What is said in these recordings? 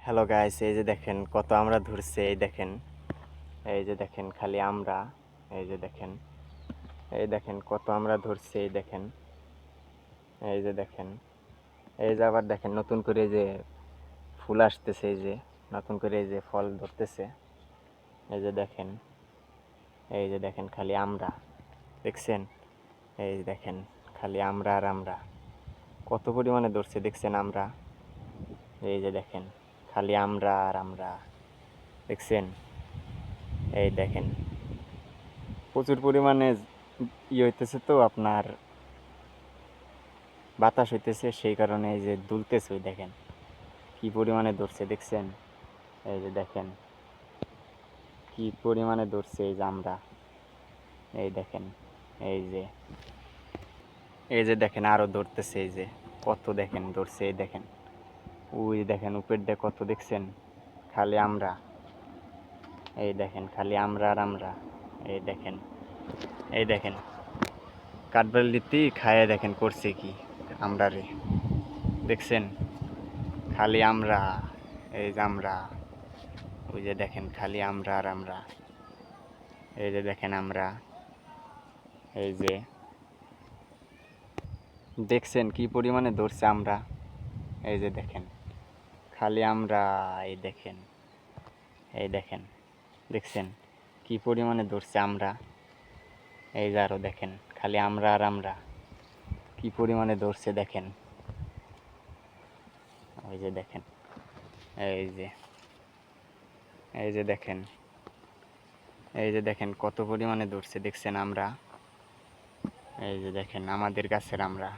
Hello guys, এই যে দেখেন কত আমরা ধরছে। এই যে দেখেন খালি আমরা। এই যে দেখেন, এই দেখেন কত আমরা ধরছে। এই দেখেন, এই যে দেখেন, এই যে আবার দেখেন নতুন করে এই যে ফুল আসতেছে। এই যে নতুন করে এই যে ফল ধরতেছে। এই যে দেখেন, এই যে দেখেন খালি আমরা। দেখছেন? এই যে দেখেন খালি আমরা আর আমরা। কত পরিমাণে ধরছে দেখছেন আমরা। এই যে দেখেন খালি আমরা আর আমরা। দেখছেন? এই দেখেন প্রচুর পরিমাণে হইতেছে, তো আপনার বাতাস হইতেছে, সেই কারণে এই যে দুলতেছে। ওই দেখেন কি পরিমাণে ধরছে দেখছেন। এই যে দেখেন কি পরিমাণে ধরছে এই যে আমরা। এই দেখেন, এই যে এই যে দেখেন আরো ধরতেছে। এই যে কত দেখেন ধরছে। এই দেখেন ওই দেখেন উপর দিয়ে কত দেখছেন। খালি আমরা। এই দেখেন খালি আমরা আর আমরা। এই দেখেন, এই দেখেন কাঠবেলটি খায় দেখেন করছে কি আমরা রে। দেখছেন খালি আমরা। এই যে আমরা, ওই যে দেখেন খালি আমরা আর আমরা। এই যে দেখেন আমরা, এই যে দেখছেন কি পরিমাণে ধরছে আমরা। এই যে দেখেন খালি আমরা। এই দেখেন, এই দেখেন দেখছেন কি পরিমাণে ধরছে আমরা। এই যে আরো দেখেন খালি আমরা আর আমরা কি পরিমাণে ধরছে দেখেন। ওই যে দেখেন, এই যে, এই যে দেখেন, এই যে দেখেন কত পরিমাণে ধরছে দেখছেন আমরা। এই যে দেখেন আমাদের গাছের আমরা।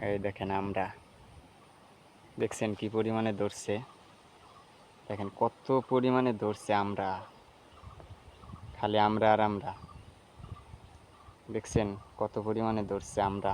এই দেখেন আমরা, দেখছেন কি পরিমাণে ধরছে। দেখেন কত পরিমাণে ধরছে আমরা। খালি আমরা আর আমরা। দেখছেন কত পরিমাণে ধরছে আমরা।